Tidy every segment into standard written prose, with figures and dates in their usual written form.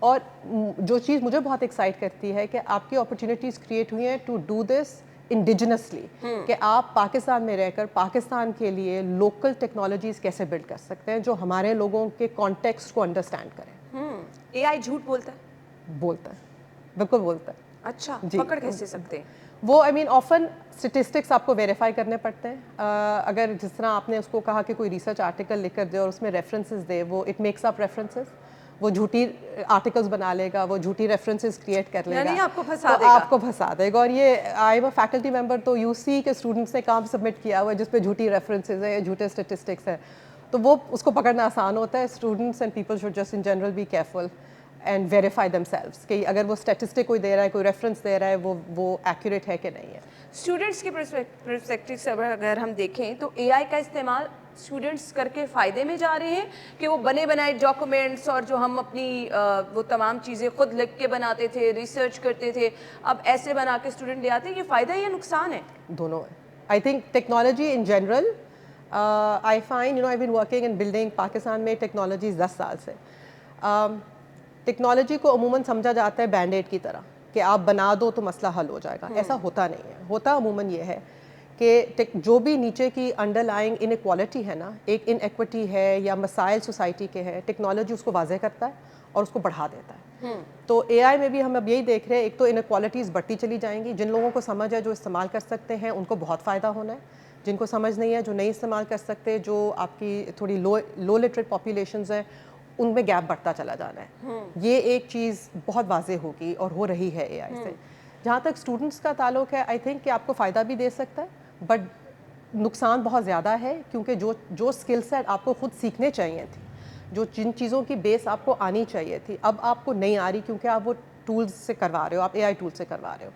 اور جو چیز مجھے بہت ایکسائٹ کرتی ہے کہ آپ کی اپرچونیٹیز کریٹ ہوئی ہیں ٹو ڈو دس انڈیجنسلی, کہ آپ پاکستان میں رہ کر پاکستان کے لیے لوکل ٹیکنالوجیز کیسے بلڈ کر سکتے ہیں جو ہمارے لوگوں کے کانٹیکسٹ کو انڈرسٹینڈ کریں. اے آئی جھوٹ بولتا ہے؟ بولتا ہے, بالکل بولتا ہے. اچھا, پکڑ کیسے سکتے ہیں وہ؟ آئی مین آفن اسٹیٹسٹکس آپ کو ویریفائی کرنے پڑتے ہیں. اگر جس طرح آپ نے اس کو کہا کہ کوئی ریسرچ آرٹیکل لکھ کر دے اور اس میں ریفرنسز دے, وہ اٹ میکس اپ ریفرنسز, وہ جھوٹی آرٹیکلز بنا لے گا, وہ جھوٹی ریفرنسز کریٹ کر لے گا, یعنی آپ کو پھنسا تو دے گا. آپ کو پھنسا دے گا. اور یہ I am a faculty member, تو یو سی کے اسٹوڈنٹس نے کام سبمٹ کیا ہوا ہے جس پہ جھوٹی ریفرنسز ہیں یا جھوٹے اسٹیٹسٹکس ہیں, تو وہ اس کو پکڑنا آسان ہوتا ہے. Students and people should just in general B careful and verify them selves کہ اگر وہ اسٹیٹسٹک کوئی دے رہا ہے, کوئی ریفرنس دے رہا ہے, وہ ایکوریٹ ہے کہ نہیں ہے. اسٹوڈنٹس کے پرسپیکٹو سے اگر ہم دیکھیں تو اے آئی کا استعمال اسٹوڈنٹس کر کے فائدے میں جا رہے ہیں کہ وہ بنے بنائے ڈاکومنٹس اور جو ہم اپنی وہ تمام چیزیں خود لکھ کے بناتے تھے, ریسرچ کرتے تھے, اب ایسے بنا کے اسٹوڈنٹ لے آتے ہیں, یہ فائدہ یا نقصان ہے؟ دونوں ہے. I think technology in general, I find I been working in building Pakistan میں ٹیکنالوجیز 10 سال سے. ٹیکنالوجی کو عموماً سمجھا جاتا ہے بینڈ ایڈ کی طرح کہ آپ بنا دو تو مسئلہ حل ہو جائے گا. ایسا ہوتا نہیں ہے. ہوتا عموماً یہ ہے کہ جو بھی نیچے کی انڈر لائنگ ان ایکوالٹی ہے نا, ایک ان ایکوٹی ہے یا مسائل سوسائٹی کے ہے, ٹیکنالوجی اس کو واضح کرتا ہے اور اس کو بڑھا دیتا ہے. تو اے آئی میں بھی ہم اب یہی دیکھ رہے ہیں, ایک تو ان ایکوالٹیز بڑھتی چلی جائیں گی. جن لوگوں کو سمجھ ہے جو استعمال کر سکتے ہیں ان کو بہت فائدہ ہونا ہے, جن کو سمجھ نہیں ہے جو نہیں استعمال کر سکتے, جو آپ کی تھوڑی لو لٹریٹ پاپولیشنز ہیں, ان میں گیپ بڑھتا چلا جانا ہے. یہ ایک چیز بہت واضح ہوگی اور ہو رہی ہے اے آئی سے. جہاں تک اسٹوڈنٹس کا تعلق ہے, آئی تھنک کہ آپ کو فائدہ بھی دے سکتا ہے بٹ نقصان بہت زیادہ ہے, کیونکہ جو اسکل سیٹ آپ کو خود سیکھنے چاہیے تھی, جن چیزوں کی بیس آپ کو آنی چاہیے تھی, اب آپ کو نہیں آ رہی کیونکہ آپ وہ ٹولز سے کروا رہے ہو, آپ اے آئی ٹول سے کروا رہے ہو.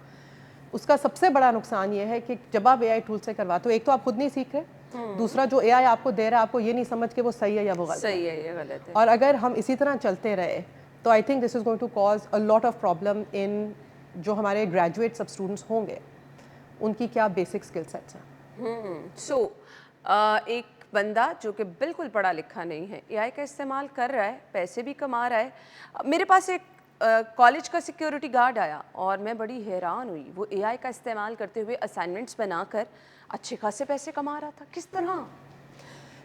اس کا سب سے بڑا نقصان یہ ہے کہ جب آپ اے آئی ٹول سے کرواتے ہو, ایک تو آپ خود نہیں سیکھ رہے, دوسرا جو اے آئی آپ کو دے رہا ہے آپ کو یہ نہیں سمجھ کہ وہ صحیح ہے یا وہ غلط ہے. صحیح ہے یا غلط ہے. اور اگر ہم اسی طرح چلتے رہے تو I think this is going to cause a lot of problem in جو ہمارے گریجویٹ سب اسٹوڈنٹس ہوں گے, ان کی کیا بیسک اسکل سیٹس ہیں. سو ایک بندہ جو کہ بالکل پڑھا لکھا نہیں ہے, اے آئی کا استعمال کر رہا ہے, پیسے بھی کما رہا ہے. میرے پاس ایک کالج کا سیکیورٹی گارڈ آیا اور میں بڑی حیران ہوئی, وہ اے آئی کا استعمال کرتے ہوئے اسائنمنٹس بنا کر اچھے خاصے پیسے کما رہا تھا. کس طرح؟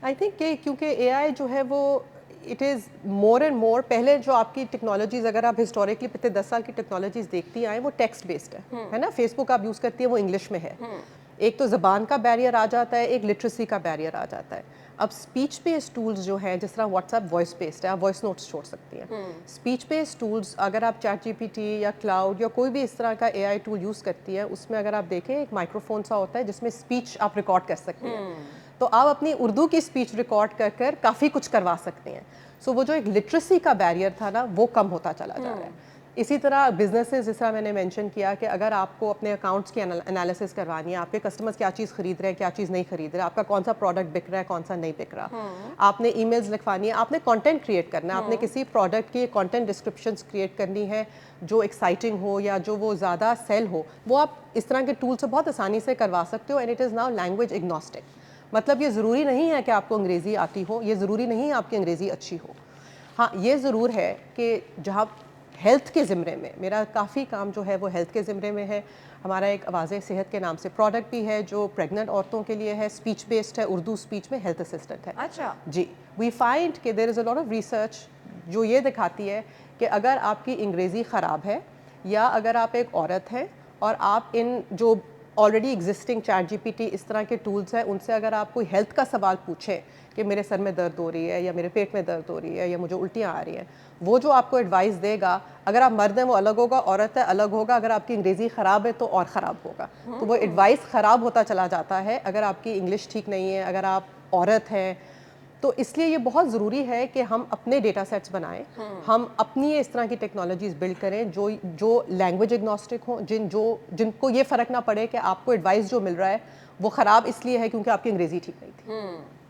آئی تھنک کہ کیونکہ اے آئی جو ہے وہ it is more and more, پہلے جو آپ کی ٹیکنالوجیز اگر آپ ہسٹوریکلی پچھلے 10 سال کی ٹیکنالوجیز دیکھتی آئیں وہ ٹیکسٹ بیسڈ ہے نا. فیس بک آپ یوز کرتی ہیں وہ انگلش میں ہے. ایک تو زبان کا بیریئر آ جاتا ہے, ایک لٹریسی کا بیریئر آ جاتا ہے. اب اسپیچ بیسڈ ٹولز جو ہیں, جس طرح واٹس ایپ وائس بیسڈ ہے, آپ وائس نوٹس چھوڑ سکتی ہیں. اسپیچ بیسڈ ٹولز اگر آپ چیٹ جی پی ٹی یا کلاؤڈ یا کوئی بھی اس طرح کا اے آئی ٹول یوز کرتی ہے, اس میں اگر آپ دیکھیں ایک مائکرو فون سا ہوتا ہے جس میں اسپیچ آپ ریکارڈ کر سکتی ہیں, تو آپ اپنی اردو کی اسپیچ ریکارڈ کر کر کافی کچھ کروا سکتے ہیں. سو وہ جو ایک لٹریسی کا بیریئر تھا نا, وہ کم ہوتا چلا جا رہا ہے. اسی طرح بزنسز, جس طرح میں نے مینشن کیا کہ اگر آپ کو اپنے اکاؤنٹس کی انالیسس کروانی ہے, آپ کے کسٹمرز کیا چیز خرید رہے ہیں, کیا چیز نہیں خرید رہے, آپ کا کون سا پروڈکٹ بک رہا ہے, کون سا نہیں بک رہا, آپ نے ای میلز لکھوانی ہے, آپ نے کانٹینٹ کریٹ کرنا ہے, آپ نے کسی پروڈکٹ کی کانٹینٹ ڈسکرپشنز کریٹ کرنی ہے جو ایکسائٹنگ ہو یا جو وہ زیادہ سیل ہو, وہ آپ اس طرح کے ٹول سے بہت آسانی سے کروا سکتے ہو. And it is now language agnostic. مطلب یہ ضروری نہیں ہے کہ آپ کو انگریزی آتی ہو, یہ ضروری نہیں ہے آپ کی انگریزی اچھی ہو. ہاں یہ ضرور ہے کہ جہاں ہیلتھ کے زمرے میں میرا کافی کام جو ہے وہ ہیلتھ کے زمرے میں ہے. ہمارا ایک آواز صحت کے نام سے پروڈکٹ بھی ہے جو پریگننٹ عورتوں کے لیے ہے, اسپیچ بیسڈ ہے, اردو اسپیچ میں ہیلتھ اسسٹنٹ ہے. اچھا جی, وی فائنڈ کہ دیر از اے لاٹ آف ریسرچ جو یہ دکھاتی ہے کہ اگر آپ کی انگریزی خراب ہے یا اگر آپ ایک عورت ہیں اور آپ ان جو already existing ChatGPT اس طرح کے ٹولس ہیں, ان سے اگر آپ کوئی ہیلتھ کا سوال پوچھیں کہ میرے سر میں درد ہو رہی ہے یا میرے پیٹ میں درد ہو رہی ہے یا مجھے الٹیاں آ رہی ہیں, وہ جو آپ کو ایڈوائس دے گا, اگر آپ مرد ہیں وہ الگ ہوگا, عورت ہے الگ ہوگا, اگر آپ کی انگریزی خراب ہے تو اور خراب ہوگا. تو وہ ایڈوائس خراب ہوتا چلا جاتا ہے اگر آپ کی انگلش ٹھیک نہیں ہے, اگر آپ عورت ہیں. تو اس لیے یہ بہت ضروری ہے کہ ہم اپنے ڈیٹا سیٹس بنائیں, ہم اپنی اس طرح کی ٹیکنالوجیز بلڈ کریں جو لینگویج اگنوسٹک ہوں, جن کو یہ فرق نہ پڑے کہ آپ کو ایڈوائس جو مل رہا ہے وہ خراب اس لیے ہے کیونکہ آپ کی انگریزی ٹھیک نہیں تھی.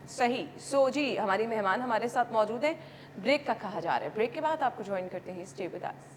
صحیح. سو جی, ہماری مہمان ہمارے ساتھ موجود ہیں. بریک کا کہا جا رہا ہے, بریک کے بعد آپ کو جوائن کرتے ہیں. Stay with us.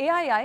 AI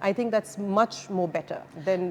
I think that's much more better than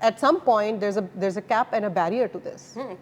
at some point there's a cap and a barrier to this.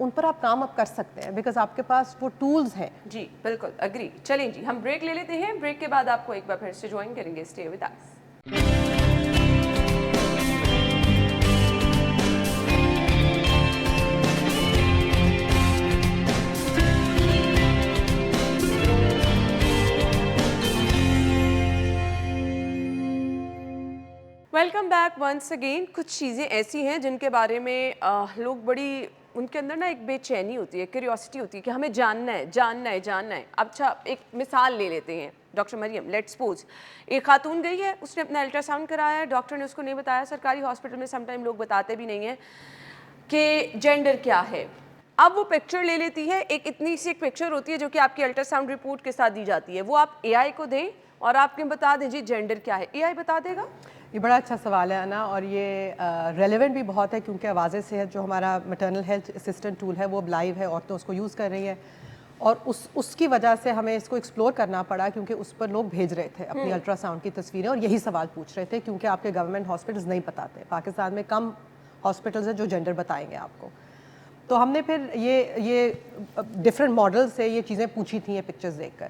ان پر آپ کام اب کر سکتے ہیں بیکاز آپ کے پاس وہ ٹولز ہیں. جی بالکل اگری. چلیں جی ہم بریک لے لیتے ہیں, بریک کے بعد آپ کو ایک بار پھر سے جوائن کریں گے. Stay with us. Welcome back once again. کچھ چیزیں ایسی ہیں جن کے بارے میں لوگ بڑی ان کے اندر نا ایک بے چینی ہوتی ہے, کیوریوسٹی ہوتی ہے کہ ہمیں جاننا ہے جاننا ہے جاننا ہے. اچھا ایک مثال لے لیتے ہیں. ڈاکٹر مریم, لیٹ سپوز ایک خاتون گئی ہے, اس نے اپنا الٹرا ساؤنڈ کرایا ہے, ڈاکٹر نے اس کو نہیں بتایا. سرکاری ہاسپٹل میں سم ٹائم لوگ بتاتے بھی نہیں ہیں کہ جینڈر کیا ہے. اب وہ پکچر لے لیتی ہے, ایک اتنی سی ایک پکچر ہوتی ہے جو کہ آپ کی الٹرا ساؤنڈ رپورٹ کے ساتھ دی جاتی ہے. وہ آپ اے آئی کو دیں اور آپ کے بتا دیں جی جینڈر کیا ہے, اے آئی بتا دے گا. یہ بڑا اچھا سوال ہے انا, اور یہ ریلیونٹ بھی بہت ہے کیونکہ آواز صحت جو ہمارا میٹرنل ہیلتھ اسسٹنٹ ٹول ہے وہ اب لائیو ہے, عورتیں اس کو یوز کر رہی ہیں, اور اس کی وجہ سے ہمیں اس کو ایکسپلور کرنا پڑا کیونکہ اس پر لوگ بھیج رہے تھے اپنی الٹرا ساؤنڈ کی تصویریں اور یہی سوال پوچھ رہے تھے کیونکہ آپ کے گورنمنٹ ہاسپٹلز نہیں بتاتے. پاکستان میں کم ہاسپٹلز ہیں جو جینڈر بتائیں گے آپ کو. تو ہم نے پھر یہ ڈفرینٹ ماڈل سے یہ چیزیں پوچھی تھیں, یہ پکچرز دیکھ کر.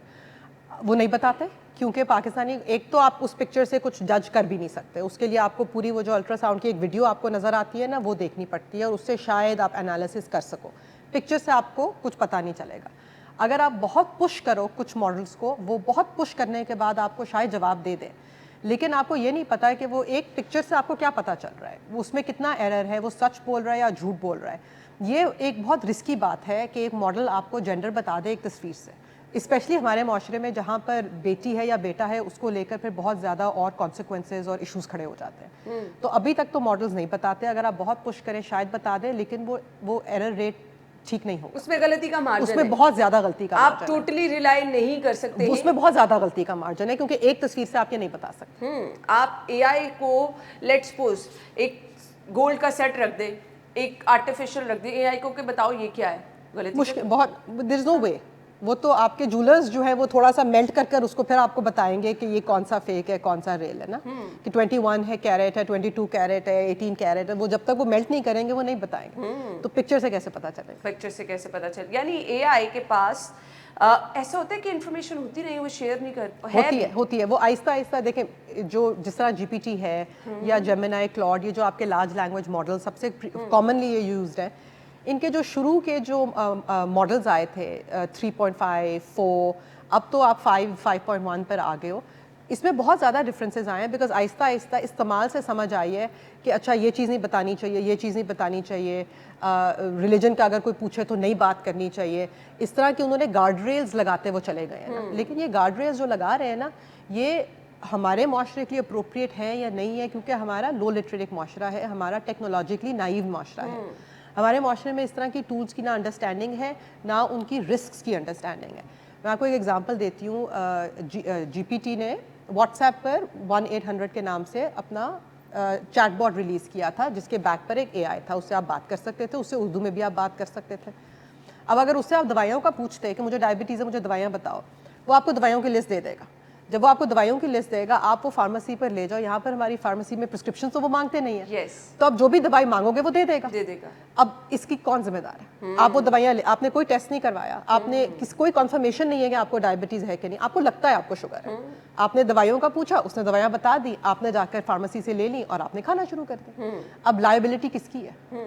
وہ نہیں بتاتے کیونکہ پاکستانی, ایک تو آپ اس پکچر سے کچھ جج کر بھی نہیں سکتے, اس کے لیے آپ کو پوری وہ جو الٹرا ساؤنڈ کی ایک ویڈیو آپ کو نظر آتی ہے نا وہ دیکھنی پڑتی ہے, اور اس سے شاید آپ انالیسس کر سکو. پکچر سے آپ کو کچھ پتہ نہیں چلے گا. اگر آپ بہت پش کرو کچھ ماڈلز کو, وہ بہت پش کرنے کے بعد آپ کو شاید جواب دے دیں, لیکن آپ کو یہ نہیں پتا ہے کہ وہ ایک پکچر سے آپ کو کیا پتہ چل رہا ہے, اس میں کتنا ایرر ہے, وہ سچ بول رہا ہے یا جھوٹ بول رہا ہے. یہ ایک بہت رسکی بات ہے کہ ایک ماڈل آپ کو جینڈر بتا دے ایک تصویر سے, اسپیشلی ہمارے معاشرے میں جہاں پر بیٹی ہے یا بیٹا ہے اس کو لے کر پھر بہت زیادہ اور کانسیکوینسز اور ایشوز کھڑے ہو جاتے ہیں. تو ابھی تک تو ماڈلز نہیں بتاتے. اگر آپ بہت پش کریں شاید بتا دیں, لیکن وہ ایرر ریٹ ٹھیک نہیں ہوگا. اس میں غلطی کا مارجن ہے, اس میں بہت زیادہ غلطی کا آپ ٹوٹلی ریلائی نہیں کر سکتے ہیں. اس میں بہت زیادہ غلطی کا مارجن ہے کیونکہ ایک تصویر سے آپ یہ نہیں بتا سکتے. آپ اے آئی کو لیٹ سپوز ایک گولڈ کا سیٹ رکھ دیں, ایک آرٹیفیشل رکھ دیں, اے آئی کو کہ بتاؤ یہ کیا ہے, غلطی مشکل بہت, دیر از نو وے. وہ تو آپ کے جولرز جو ہے وہ تھوڑا سا میلٹ کر اس کو پھر آپ کو بتائیں گے کہ یہ کون سا فیک ہے کون سا ریل ہے نا, کہ 21 ہے کیرٹ ہے, 22 کیرٹ ہے, 18 کیرٹ ہے. وہ جب تک وہ میلٹ نہیں کریں گے وہ نہیں بتائیں گے. تو پکچر سے کیسے پتہ چلے گا؟ پکچر سے کیسے پتہ چل, یعنی اے آئی کے پاس ایسا ہوتا ہے کہ انفارمیشن ہوتی نہیں, وہ شیئر نہیں کر ہوتی ہے وہ آہستہ آہستہ. دیکھیں جو جس طرح جی پی ٹی ہے یا جیمینائی, کلاؤڈ, یہ جو آپ کے لارج لینگویج ماڈل سب سے کامنلی یہ یوزڈ ہے, ان کے جو شروع کے جو ماڈلز آئے تھے 3.5 4, اب تو آپ 5.1 پر آ گئے ہو. اس میں بہت زیادہ ڈفرینسز آئے ہیں بیکاز آہستہ آہستہ استعمال سے سمجھ آئی ہے کہ اچھا یہ چیز نہیں بتانی چاہیے, یہ چیز نہیں بتانی چاہیے, ریلیجن کا اگر کوئی پوچھے تو نہیں بات کرنی چاہیے. اس طرح کہ انہوں نے گارڈ ریلز لگاتے وہ چلے گئے ہیں نا. لیکن یہ گارڈ ریلز جو لگا رہے ہیں نا, یہ ہمارے معاشرے کے لیے اپروپریٹ ہے یا نہیں ہے, کیونکہ ہمارا لو لٹریٹ معاشرہ ہے, ہمارا ٹیکنالوجیکلی نائیو معاشرہ ہے. ہمارے معاشرے میں اس طرح کی ٹولز کی نہ انڈرسٹینڈنگ ہے نہ ان کی رسکس کی انڈرسٹینڈنگ ہے. میں آپ کو ایک ایگزامپل دیتی ہوں. جی پی ٹی نے واٹس ایپ پر 1-800 کے نام سے اپنا چیٹ باٹ ریلیز کیا تھا جس کے بیک پر ایک اے آئی تھا. اس سے آپ بات کر سکتے تھے, اس سے اردو میں بھی آپ بات کر سکتے تھے. اب اگر اس سے آپ دوائیوں کا پوچھتے کہ مجھے ڈائبٹیز ہے, مجھے دوائیاں بتاؤ, وہ آپ کو دوائیوں کی لسٹ دے دے گا. جب وہ آپ کو دوائیوں کی لسٹ دے گا, آپ وہ فارمیسی پر لے جاؤ. یہاں پر ہماری فارمیسی میں پرسکرپشن تو وہ مانگتے نہیں ہیں, تو آپ جو بھی دوائی مانگو گے وہ دے دے گا. اب اس کی کون ذمہ دار ہے؟ آپ وہ دوائیاں آپ نے کوئی ٹیسٹ نہیں کروایا, آپ نے کوئی کنفرمیشن نہیں ہے کہ آپ کو ڈائبٹیز ہے کہ نہیں, آپ کو لگتا ہے آپ کو شوگر ہے, آپ نے دوائیوں کا پوچھا, اس نے دوائیاں بتا دی, آپ نے جا کر فارمیسی سے لے لی اور آپ نے کھانا شروع کر دیا. اب لائبلٹی کس کی ہے؟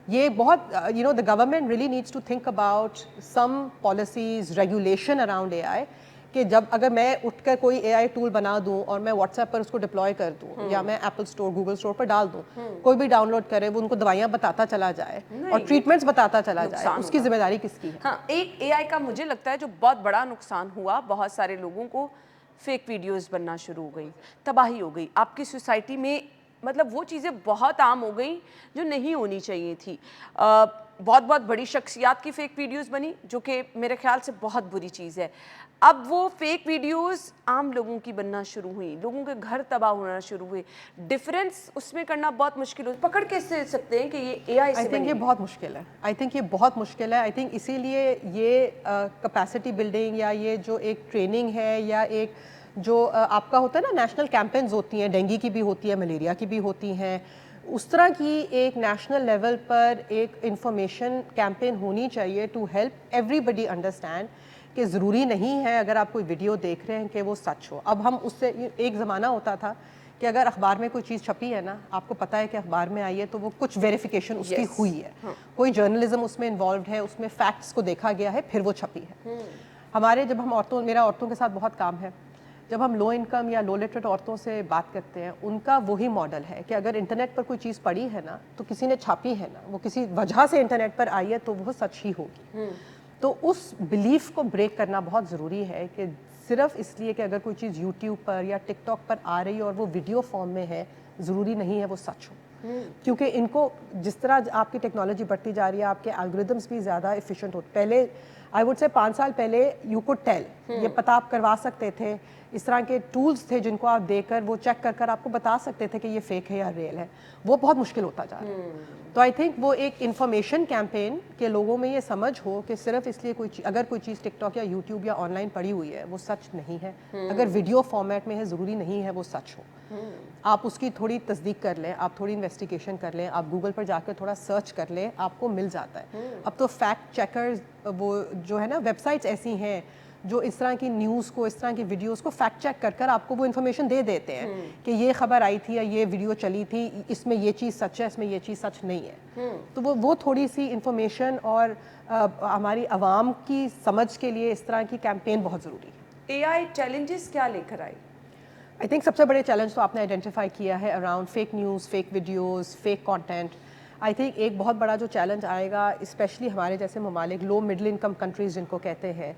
یہ بہت the government really needs to think about some policies, regulation around A I, کہ جب اگر میں اٹھ کر کوئی اے آئی ٹول بنا دوں اور میں واٹس ایپ پر اس کو ڈپلوائے کر دوں یا میں ایپل اسٹور, گوگل اسٹور پر ڈال دوں, کوئی بھی ڈاؤن لوڈ کرے, وہ ان کو دوائیاں بتاتا چلا جائے اور ٹریٹمنٹس بتاتا چلا جائے, اس کی ذمہ داری کس کی ہے؟ ہاں, ایک اے آئی کا مجھے لگتا ہے جو بہت بڑا نقصان ہوا, بہت سارے لوگوں کو فیک ویڈیوز بننا شروع ہو گئی, تباہی ہو گئی آپ کی سوسائٹی میں. مطلب وہ چیزیں بہت عام ہو گئیں جو نہیں ہونی چاہیے تھی. بہت بہت بڑی شخصیات کی فیک ویڈیوز بنی جو کہ میرے خیال سے بہت بری چیز ہے. اب وہ فیک ویڈیوز عام لوگوں کی بننا شروع ہوئی, لوگوں کے گھر تباہ ہونا شروع ہوئے. ڈفرینس اس میں کرنا بہت مشکل ہو, پکڑ کیسے سکتے ہیں کہ یہ اے آئی سے یہ بہت مشکل ہے. آئی تھنک یہ بہت مشکل ہے. آئی تھنک اسی لیے یہ کیپیسٹی بلڈنگ یا یہ جو ایک ٹریننگ ہے یا ایک جو آپ کا ہوتا ہے نا نیشنل کیمپینز ہوتی ہیں, ڈینگی کی بھی ہوتی ہے, ملیریا کی بھی ہوتی ہیں, اس طرح کی ایک نیشنل لیول پر ایک انفارمیشن کیمپین ہونی چاہیے to help everybody understand کہ ضروری نہیں ہے اگر آپ کوئی ویڈیو دیکھ رہے ہیں کہ وہ سچ ہو. اب ہم اس سے ایک زمانہ ہوتا تھا کہ اگر اخبار میں کوئی چیز چھپی ہے نا, آپ کو پتہ ہے کہ اخبار میں آئی ہے تو وہ کچھ ویریفیکیشن اس کی ہوئی ہے, کوئی جرنلزم اس میں انوالوڈ ہے, اس میں فیکٹس کو دیکھا گیا ہے, پھر وہ چھپی ہے. ہمارے جب ہم میرا عورتوں کے ساتھ بہت کام ہے, جب ہم لو انکم یا لو لٹریٹ عورتوں سے بات کرتے ہیں, ان کا وہی ماڈل ہے کہ اگر انٹرنیٹ پر کوئی چیز پڑی ہے نا تو کسی نے چھاپی ہے نا, وہ کسی وجہ سے انٹرنیٹ پر آئی ہے تو وہ سچ ہی ہوگی. تو اس بلیف کو بریک کرنا بہت ضروری ہے کہ صرف اس لیے کہ اگر کوئی چیز یوٹیوب پر یا ٹک ٹاک پر آ رہی ہے اور وہ ویڈیو فارم میں ہے, ضروری نہیں ہے وہ سچ ہو. کیونکہ ان کو جس طرح آپ کی ٹیکنالوجی بڑھتی جا رہی ہے, آپ کے الگوریدمس بھی زیادہ ایفیشینٹ ہوتے. پہلے آئی ووڈ سے 5 سال پہلے یو کوڈ ٹیل, یہ پتہ آپ کروا سکتے تھے, اس طرح کے ٹولز تھے جن کو آپ دے کر وہ چیک کر کر آپ کو بتا سکتے تھے کہ یہ فیک ہے یا ریئل ہے. وہ بہت مشکل ہوتا جا رہا ہے. تو آئی تھنک وہ ایک انفارمیشن کیمپین کہ لوگوں میں یہ سمجھ ہو کہ صرف اس لیے اگر کوئی چیز ٹک ٹاک یا یوٹیوب یا آن لائن پڑی ہوئی ہے وہ سچ نہیں ہے, اگر ویڈیو فارمیٹ میں ہے ضروری نہیں ہے وہ سچ ہو. آپ اس کی تھوڑی تصدیق کر لیں, آپ تھوڑی انویسٹیگیشن کر لیں, آپ گوگل پر جا کر تھوڑا سرچ کر لیں, آپ کو مل جاتا ہے. اب تو فیکٹ چیکرز وہ جو ہے نا ویب سائٹس ایسی ہیں جو اس طرح کی نیوز کو, اس طرح کی ویڈیوز کو فیکٹ چیک کر کر آپ کو وہ انفارمیشن دے دیتے ہیں کہ یہ خبر آئی تھی یا یہ ویڈیو چلی تھی, اس میں یہ چیز سچ ہے, اس میں یہ چیز سچ نہیں ہے. تو وہ تھوڑی سی انفارمیشن اور ہماری عوام کی سمجھ کے لیے اس طرح کی کیمپین بہت ضروری ہے. اے آئی چیلنجز کیا لے کر آئی؟ آئی تھنک سب سے بڑے چیلنج تو آپ نے آئیڈینٹیفائی کیا ہے around fake news, fake videos, fake content. I think ایک بہت بڑا جو چیلنج آئے گا اسپیشلی ہمارے جیسے ممالک, لو مڈل انکم کنٹریز جن کو کہتے ہیں,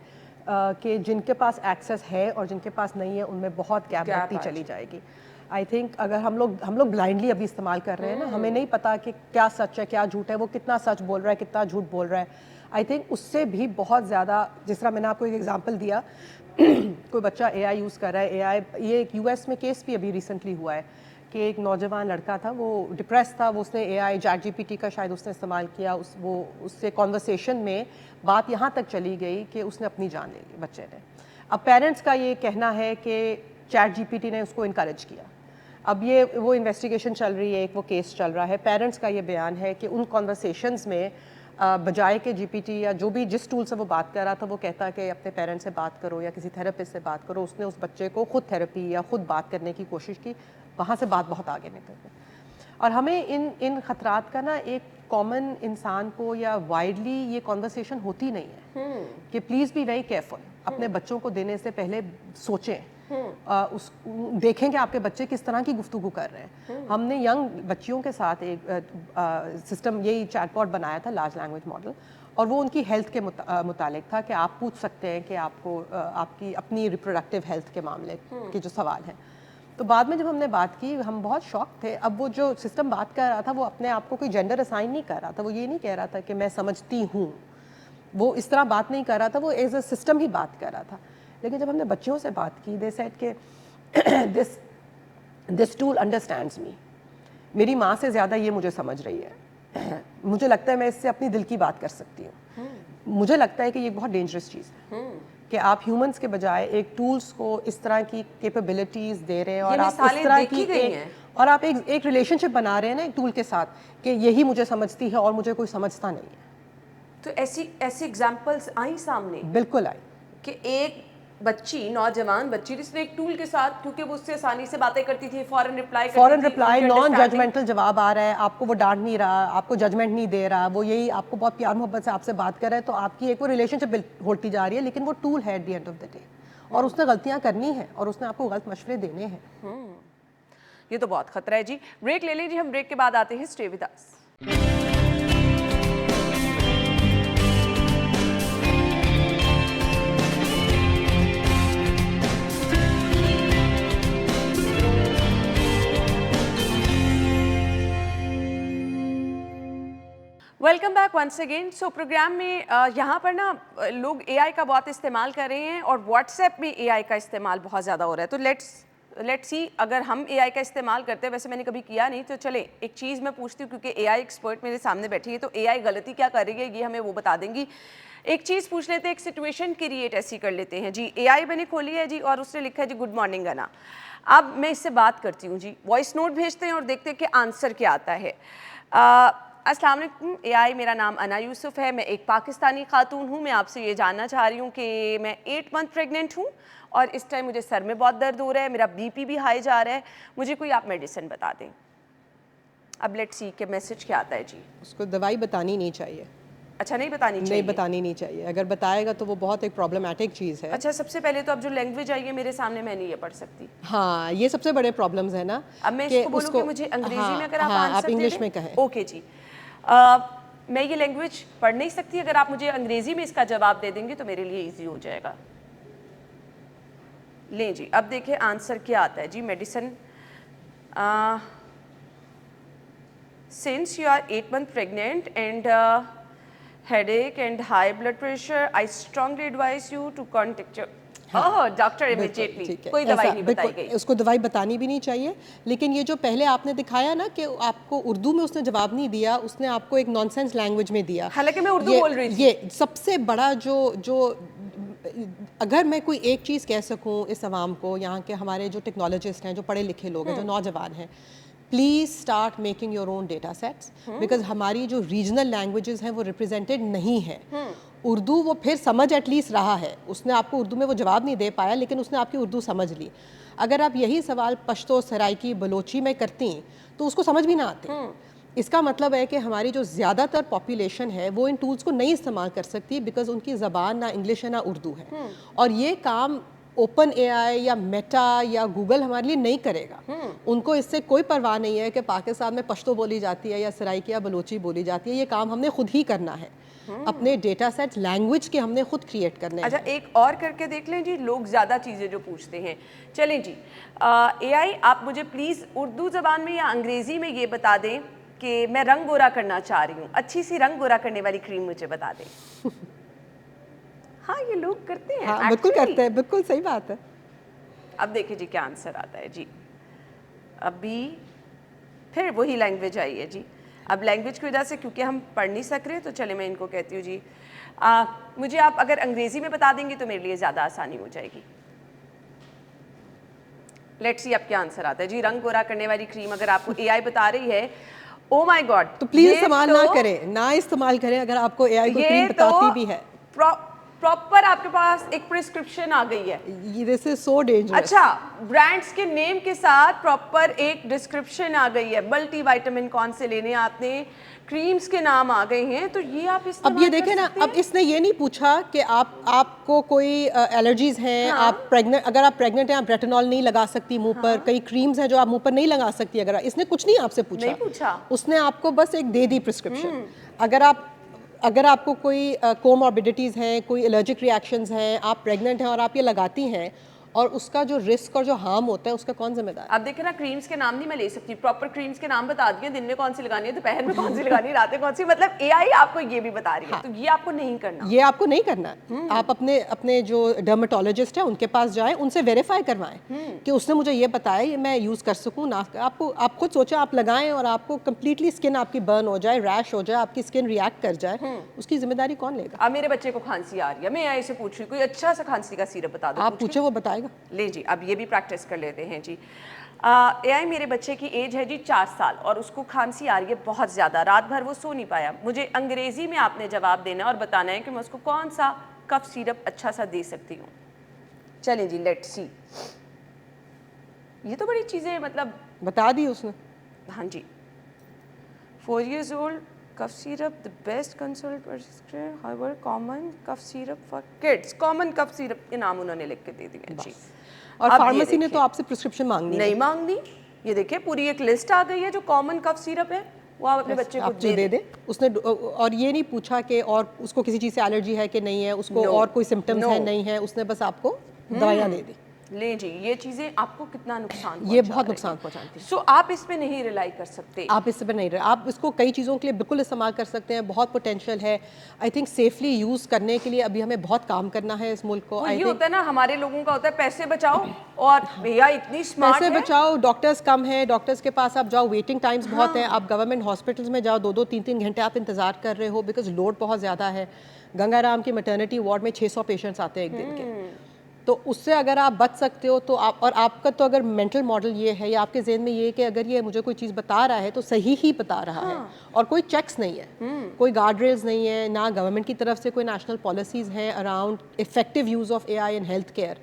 کہ جن کے پاس ایکسیس ہے اور جن کے پاس نہیں ہے ان میں بہت گیپ بڑھتی چلی جائے گی. آئی تھنک اگر ہم لوگ بلائنڈلی ابھی استعمال کر رہے ہیں نا, ہمیں نہیں پتا کہ کیا سچ ہے کیا جھوٹ ہے, وہ کتنا سچ بول رہا ہے کتنا جھوٹ بول رہا ہے. آئی تھنک اس سے بھی بہت زیادہ, جس طرح میں نے آپ کو ایک ایگزامپل دیا, کوئی بچہ اے آئی یوز کر رہا ہے, اے آئی, یہ ایک یو ایس میں کیس بھی ابھی ریسنٹلی ہوا ہے کہ ایک نوجوان لڑکا تھا, وہ ڈپریس تھا, وہ اس نے اے I chat G P T کا شاید اس نے استعمال کیا, اس سے کانورسیشن میں بات یہاں تک چلی گئی کہ اس نے اپنی جان لے لی بچے نے. اب پیرنٹس کا یہ کہنا ہے کہ چیٹ جی پی ٹی نے اس کو انکریج کیا. اب یہ وہ انویسٹیگیشن چل رہی ہے, ایک وہ کیس چل رہا ہے. پیرنٹس کا یہ بیان ہے کہ ان کانورسیشنز میں بجائے کہ جی پی ٹی یا جو بھی جس ٹول سے وہ بات کر رہا تھا وہ کہتا کہ اپنے پیرنٹس سے بات کرو یا کسی تھراپسٹ سے بات کرو, اس نے اس بچے کو خود تھراپی یا خود بات کرنے کی کوشش کی, وہاں سے بات بہت آگے نکل گئی. اور ہمیں ان خطرات کا نا ایک کامن انسان کو یا وائڈلی یہ کانورسیشن ہوتی نہیں ہے کہ پلیز بی ویری کیئرفل. اپنے بچوں کو دینے سے پہلے سوچیں, دیکھیں کہ آپ کے بچے کس طرح کی گفتگو کر رہے ہیں. ہم نے ینگ بچیوں کے ساتھ ایک سسٹم, یہی چیٹ باٹ بنایا تھا, لارج لینگویج ماڈل, اور وہ ان کی ہیلتھ کے متعلق تھا کہ آپ پوچھ سکتے ہیں کہ آپ کو آپ کی اپنی ریپروڈکٹیو ہیلتھ کے معاملے کے جو سوال ہیں. تو بعد میں جب ہم نے بات کی ہم بہت شاک تھے. اب وہ جو سسٹم بات کر رہا تھا وہ اپنے آپ کو کوئی جینڈر اسائن نہیں کر رہا تھا, وہ یہ نہیں کہہ رہا تھا کہ میں سمجھتی ہوں, وہ اس طرح بات نہیں کر رہا تھا, وہ ایز اے سسٹم ہی بات کر رہا تھا. لیکن جب ہم نے بچیوں سے بات کی, دے سیڈ کہ دس ٹول انڈرسٹینڈز می, میری ماں سے زیادہ یہ مجھے سمجھ رہی ہے, مجھے لگتا ہے میں اس سے اپنی دل کی بات کر سکتی ہوں. مجھے لگتا ہے کہ یہ بہت ڈینجرس چیز ہے کہ آپ ہیومنس کے بجائے ایک ٹولس کو اس طرح کی کیپیبلٹیز دے رہے ہیں, اور آپ اس طرح کی اور آپ ایک ریلیشن شپ بنا رہے ہیں نا ایک ٹول کے ساتھ کہ یہی مجھے سمجھتی ہے اور مجھے کوئی سمجھتا نہیں ہے. تو ایسی ایگزامپلس آئیں سامنے؟ بالکل آئی کہ ایک بچی, نوجوان بچی, جس نے ایک ٹول کے ساتھ, کیونکہ وہ اس سے آسانی سے باتیں کرتی تھی, فوراً رپلائی, نان ججمنٹل جواب آ رہا ہے, آپ کو وہ ڈانٹ نہیں رہا, آپ کو ججمنٹ نہیں دے رہا, وہ یہی آپ کو بہت پیار محبت سے آپ سے بات کر رہا ہے, تو آپ کی ایک وہ ریلیشن شپ ہوتی جا رہی ہے. لیکن وہ ٹول ہے at the end of the day, اور اس نے غلطیاں کرنی ہیں اور اس نے آپ کو غلط مشورے دینے ہیں. یہ تو بہت خطرہ ہے جی. بریک لے لیجیے, ہم بریک کے بعد آتے ہیں. Stay with us. Welcome back once again. So programme میں یہاں پر نا لوگ اے آئی کا بہت استعمال کر رہے ہیں, اور واٹس ایپ میں اے آئی کا استعمال بہت زیادہ ہو رہا ہے. تو لیٹس لیٹ سی اگر ہم اے آئی کا استعمال کرتے ہیں, ویسے میں نے کبھی کیا نہیں, تو چلیں ایک چیز میں پوچھتی ہوں کیونکہ اے آئی ایکسپرٹ میرے سامنے بیٹھی ہے, تو اے آئی غلطی کیا کر رہی ہے یہ ہمیں وہ بتا دیں گی. ایک چیز پوچھ لیتے ہیں, ایک سچویشن کریٹ ایسی کر لیتے ہیں جی. اے آئی میں نے کھولی ہے جی اور اس نے لکھا ہے جی گڈ مارننگ انا. اب میں اس سے بات کرتی ہوں جی, وائس نوٹ بھیجتے ہیں اور دیکھتے ہیں کہ آنسر کیا آتا ہے. السلام علیکم اے آئی, میرا نام انا یوسف ہے, میں ایک پاکستانی خاتون ہوں. میں آپ سے یہ جاننا چاہ رہی ہوں کہ میں 8 منتھ پریگننٹ ہوں اور اس ٹائم مجھے سر میں بہت درد ہو رہا ہے, میرا بی پی بھی ہائی جا رہا ہے, مجھے کوئی آپ میڈیسن بتا دیں. اب لیٹ سی کہ میسج کیا آتا ہے جی. اس کو دوائی بتانی نہیں چاہیے. اچھا نہیں بتانی چاہیے. نہیں بتانی نہیں چاہیے, اگر بتائے گا تو وہ بہت ایک پرابلمٹک چیز ہے. اچھا سب سے پہلے تو اب جو لینگویج آئی ہے میرے سامنے میں نہیں یہ پڑھ سکتی. ہاں یہ سب سے بڑے پرابلمز ہیں نا. اب میں اس کو بولوں کہ مجھے انگریزی میں اگر آپ آپ آنسر دے انگلش دیں. میں کہیں. اوکے جی, میں یہ لینگویج پڑھ نہیں سکتی, اگر آپ مجھے انگریزی میں اس کا جواب دے دیں گے تو میرے لیے ایزی ہو جائے گا. لیں جی اب دیکھیں آنسر کیا آتا ہے جی. Medicine since you are 8 months pregnant and headache and high blood pressure, I strongly advise you to contact your doctor immediately. کوئی دوائی نہیں بتائی گئی. اس کو دوائی بتانی بھی نہیں چاہیے. لیکن یہ جو پہلے آپ نے دکھایا نا کہ آپ کو اردو میں اس نے جواب نہیں دیا, اس نے آپ کو ایک نان سینس لینگویج میں دیا. حالانکہ میں اردو بول رہی تھی. یہ سب سے بڑا جو اگر میں کوئی ایک چیز کہہ سکوں اس عوام کو, یہاں کے ہمارے جو ٹیکنالوجسٹ ہیں, جو پڑھے لکھے لوگ ہیں, جو نوجوان ہیں, please start making your own data seats, because ہماری جو ریجنل لینگویجز ہیں وہ ریپرزینٹیڈ نہیں ہے. اردو وہ پھر سمجھ ایٹ لیسٹ رہا ہے, اس نے آپ کو اردو میں وہ جواب نہیں دے پایا لیکن اس نے آپ کی اردو سمجھ لی. اگر آپ یہی سوال پشتو, سرائکی, بلوچی میں کرتی ہیں تو اس کو سمجھ بھی نہ آتے. اس کا مطلب ہے کہ ہماری جو زیادہ تر پاپولیشن ہے وہ ان ٹولز کو نہیں استعمال کر سکتی بیکاز ان کی زبان نہ انگلش ہے نہ اردو ہے. اور یہ کام اوپن اے آئی یا میٹا یا گوگل ہمارے لیے نہیں کرے گا. ان کو اس سے کوئی پرواہ نہیں ہے کہ پاکستان میں پشتو بولی جاتی ہے یا سرائکی یا بلوچی بولی جاتی ہے. یہ کام ہم نے خود ہی کرنا ہے, اپنے ڈیٹا سیٹ لینگویج کے ہم نے خود کریٹ کرنے ہیں. اچھا ایک اور کر کے دیکھ لیں جی, لوگ زیادہ چیزیں جو پوچھتے ہیں. چلیں جی اے آئی آپ مجھے پلیز اردو زبان میں یا انگریزی میں یہ بتا دیں کہ میں رنگ گورا کرنا چاہ رہی ہوں, اچھی سی رنگ گورا کرنے والی کریم مجھے بتا دیں. ہاں یہ لوگ کرتے ہیں. ہاں بالکل کرتے ہیں, بالکل صحیح بات ہے. اب دیکھیں جی کیا آنسر آتا ہے جی. ابھی پھر وہی لینگویج آئی ہے جی. اب لینگویج کی وجہ سے کیونکہ ہم پڑھ نہیں سک رہے تو چلے میں ان کو کہتی ہوں جی مجھے آپ اگر انگریزی میں بتا دیں گے تو میرے لیے زیادہ آسانی ہو جائے گی. لیٹس سی اب کیا آنسر آتا ہے جی. رنگ گورا کرنے والی کریم اگر آپ کو اے آئی بتا رہی ہے, او مائی گاڈ, تو پلیز استعمال نہ کریں, نہ استعمال کریں اگر آپ کو اے آئی کوئی کریم بتاتی بھی ہے. پراپر آپ کے پاس ایک پرسکرپشن آ گئی ہے. دس از سو ڈینجرس. اچھا برانڈس کے نیم کے ساتھ پراپر ایک ڈسکرپشن آ گئی ہے, ملٹی وائٹامن کون سے لینے آتے ہیں, کریمز کے نام آ گئے ہیں, تو یہ آپ استعمال اب یہ دیکھیں نا, اب اس نے یہ نہیں پوچھا کہ آپ کو کوئی الرجیز ہیں, آپ پریگننٹ, اگر آپ پریگننٹ ہیں آپ ریٹینول نہیں لگا سکتی منہ پر, کئی کریمز ہیں جو آپ منہ پر نہیں لگا سکتی. اگر اس نے کچھ نہیں آپ سے پوچھا, اس نے آپ کو بس ایک دے دی پرسکرپشن. اگر آپ کو کوئی کوموربیڈیٹیز ہیں, کوئی الرجک ریئیکشنز ہیں, آپ پریگننٹ ہیں اور آپ یہ لگاتی ہیں, اور اس کا جو رسک اور جو ہارم ہوتا ہے اس کا کون ذمہ دار؟ اب دیکھیں نا کریمز کے نام نہیں میں لے سکتی, پراپر کریمز کے نام بتا دیے, دن میں کون سی لگانی ہے, دوپہر میں کون سی لگانی ہے, رات میں کون سی, مطلب اے آئی آپ کو یہ بھی بتا رہی ہے. تو یہ آپ کو نہیں کرنا, یہ آپ کو نہیں کرنا. آپ اپنے جو ڈرماٹولوجسٹ ہیں ان کے پاس جائیں, ان سے ویریفائی کروائیں کہ اس نے مجھے یہ بتایا یہ میں یوز کر سکوں. آپ خود سوچیں, آپ لگائیں اور آپ کو کمپلیٹلی اسکن آپ کی برن ہو جائے, ریش ہو جائے, آپ کی اسکن ریئیکٹ کر جائے, اس کی ذمہ داری کون لے گا؟ اب میرے بچے کو کھانسی آ رہی ہے, میں اے آئی سے پوچھ رہی ہوں کوئی اچھا سا کھانسی کا سیرپ بتا دو. آپ پوچھیں وہ بتائے گا. لیں جی اب یہ بھی پریکٹس کر لیتے ہیں جی. اے آئی میرے بچے کی ایج ہے جی 4 سال اور اس کو کھانسی آ رہی ہے بہت زیادہ, رات بھر وہ سو نہیں پایا. مجھے انگریزی میں آپ نے جواب دینا اور بتانا ہے کہ میں اس کو کون سا کف سیرپ اچھا سا دے سکتی ہوں. چلیں جی لیٹ سی, یہ تو بڑی چیزیں مطلب بتا دی اس نے. ہاں جی. 4 years old cough syrup the best consult however common cough syrup for kids, common cough syrup کے نام انہوں نے لکھ کے دے دیے جی. اور فارمیسی نے تو آپ سے پرسکرپشن مانگنی نہیں مانگنی, یہ دیکھیں پوری ایک لسٹ آ گئی ہے جو کامن کف سیرپ ہے وہ آپ اپنے بچے کو دے دیں. اس نے اور یہ نہیں پوچھا کہ اور اس کو کسی چیز سے الرجی ہے کہ نہیں ہے, اس کو اور کوئی سمٹمز ہیں نہیں ہے, اس نے بس آپ کو دوائیاں دے دی. لیں جی یہ چیزیں آپ کو کتنا نقصان یہ بہت نقصان پہنچاتی ہیں. سو آپ اس پہ نہیں ریلائی کر سکتے. آپ اس پہ نہیں رہے, آپ اس کو کئی چیزوں کے لیے بالکل استعمال کر سکتے ہیں, بہت پوٹینشیل ہے. آئی تھنک سیفلی یوز کرنے کے لیے ابھی ہمیں بہت کام کرنا ہے اس ملک کو. یہ ہوتا ہے نا ہمارے لوگوں کا ہوتا ہے پیسے بچاؤ اور بھیا اتنی اسمارٹ پیسے ہے. بچاؤ, ڈاکٹرز کم ہیں, ڈاکٹرز کے پاس آپ جاؤ ویٹنگ ٹائمز بہت ہیں, آپ گورنمنٹ ہاسپٹلس میں جاؤ 2-2 3-3 گھنٹے آپ انتظار کر رہے ہو بیکاز لوڈ بہت زیادہ ہے. گنگا رام کی میٹرنٹی وارڈ میں 600 پیشنٹس آتے ہیں ایک دن کے. تو اس سے اگر آپ بچ سکتے ہو تو آپ, اور آپ کا تو اگر مینٹل ماڈل یہ ہے یا آپ کے ذہن میں یہ ہے کہ اگر یہ مجھے کوئی چیز بتا رہا ہے تو صحیح ہی بتا رہا ہے اور کوئی چیکس نہیں ہے, کوئی گارڈ ریلز نہیں ہے, نہ گورنمنٹ کی طرف سے کوئی نیشنل پالیسیز ہیں around effective use of a I in health care,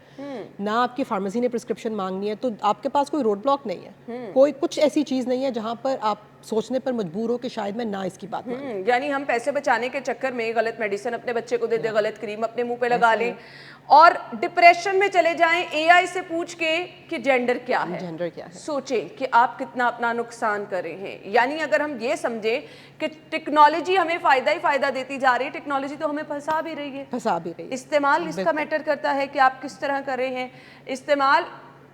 نہ آپ کی فارمیسی نے پرسکرپشن مانگنی ہے, تو آپ کے پاس کوئی روڈ بلاک نہیں ہے, کوئی کچھ ایسی چیز نہیں ہے جہاں پر آپ سوچنے پر مجبور ہو کہ شاید میں نہ اس کی بات مانوں. یعنی ہم پیسے بچانے کے چکر میں غلط میڈیسن اپنے بچے کو دے دیں, غلط کریم اپنے منہ پہ لگا لیں اور ڈپریشن میں چلے جائیں اے آئی سے پوچھ کے کہ جینڈر کیا ہے. جینڈر کیا ہے, سوچیں کہ آپ کتنا اپنا نقصان کر رہے ہیں. یعنی اگر ہم یہ سمجھیں کہ ٹیکنالوجی ہمیں فائدہ ہی فائدہ دیتی جا رہی ہے, ٹیکنالوجی تو ہمیں پھنسا بھی رہی ہے. پھنسا بھی رہی ہے. استعمال اس کا میٹر کرتا ہے کہ آپ کس طرح کر رہے ہیں استعمال.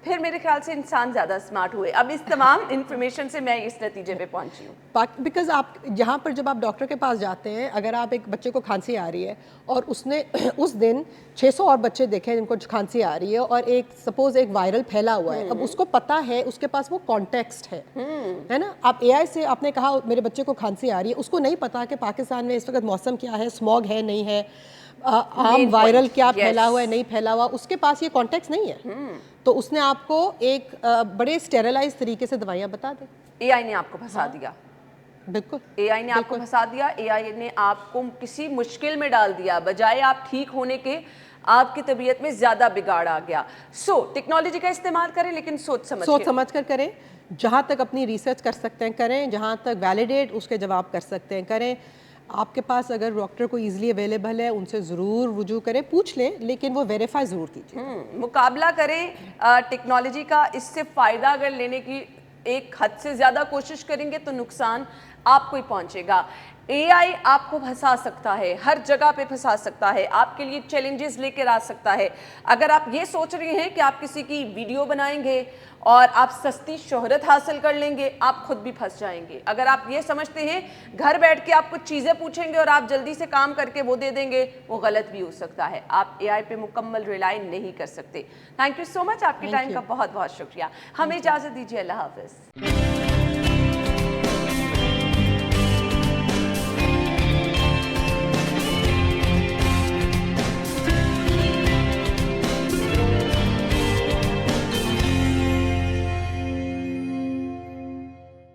پھر میرے خیال سے انسان زیادہ اسمارٹ ہوئے. اب اس تمام انفارمیشن سے میں اس نتیجے پہ پہنچی ہوں. بیکاز آپ جہاں پر جب آپ ڈاکٹر کے پاس جاتے ہیں, اگر آپ ایک بچے کو کھانسی آ رہی ہے اور اس نے اس دن 600 اور بچے دیکھے جن کو کھانسی آ رہی ہے اور ایک سپوز ایک وائرل پھیلا ہوا ہے, اب اس کو پتا ہے, اس کے پاس وہ کانٹیکسٹ ہے نا. آپ اے آئی سے آپ نے کہا میرے بچے کو کھانسی آ رہی ہے, اس کو نہیں پتا کہ پاکستان میں اس وقت موسم کیا ہے, اسموگ ہے نہیں ہے, عام وائرل کیا پھیلا ہوا ہے نہیں پھیلا ہوا, اس کے پاس یہ کانٹیکس نہیں ہے. تو اس نے آپ کو ایک بڑے اسٹیرلائز طریقے سے دوائیاں بتا دیں. اے آئی نے آپ کو پھنسا دیا. بالکل اے آئی نے آپ کو پھنسا دیا. اے آئی نے آپ کو کسی مشکل میں ڈال دیا, بجائے آپ ٹھیک ہونے کے آپ کی طبیعت میں زیادہ بگاڑ آ گیا. سو ٹیکنالوجی کا استعمال کریں لیکن سوچ سمجھ کر کریں. جہاں تک اپنی ریسرچ کر سکتے ہیں کریں, جہاں تک ویلیڈیٹ اس کے جواب کر سکتے ہیں کریں. آپ کے پاس اگر ڈاکٹر کو ایزلی اویلیبل ہے ان سے ضرور رجوع کریں, پوچھ لیں, لیکن وہ ویریفائی ضرور کیجیے. مقابلہ کریں ٹیکنالوجی کا. اس سے فائدہ اگر لینے کی ایک حد سے زیادہ کوشش کریں گے تو نقصان آپ کو ہی پہنچے گا. اے آئی آپ کو پھنسا سکتا ہے, ہر جگہ پہ پھنسا سکتا ہے, آپ کے لیے چیلنجز لے کر آ سکتا ہے. اگر آپ یہ سوچ رہے ہیں کہ آپ کسی کی ویڈیو بنائیں گے اور آپ سستی شہرت حاصل کر لیں گے, آپ خود بھی پھنس جائیں گے. اگر آپ یہ سمجھتے ہیں گھر بیٹھ کے آپ کچھ چیزیں پوچھیں گے اور آپ جلدی سے کام کر کے وہ دے دیں گے, وہ غلط بھی ہو سکتا ہے. آپ اے آئی پہ مکمل ریلائی نہیں کر سکتے. تھینک یو سو مچ, آپ کے ٹائم کا بہت بہت شکریہ. ہمیں اجازت دیجیے, اللہ حافظ.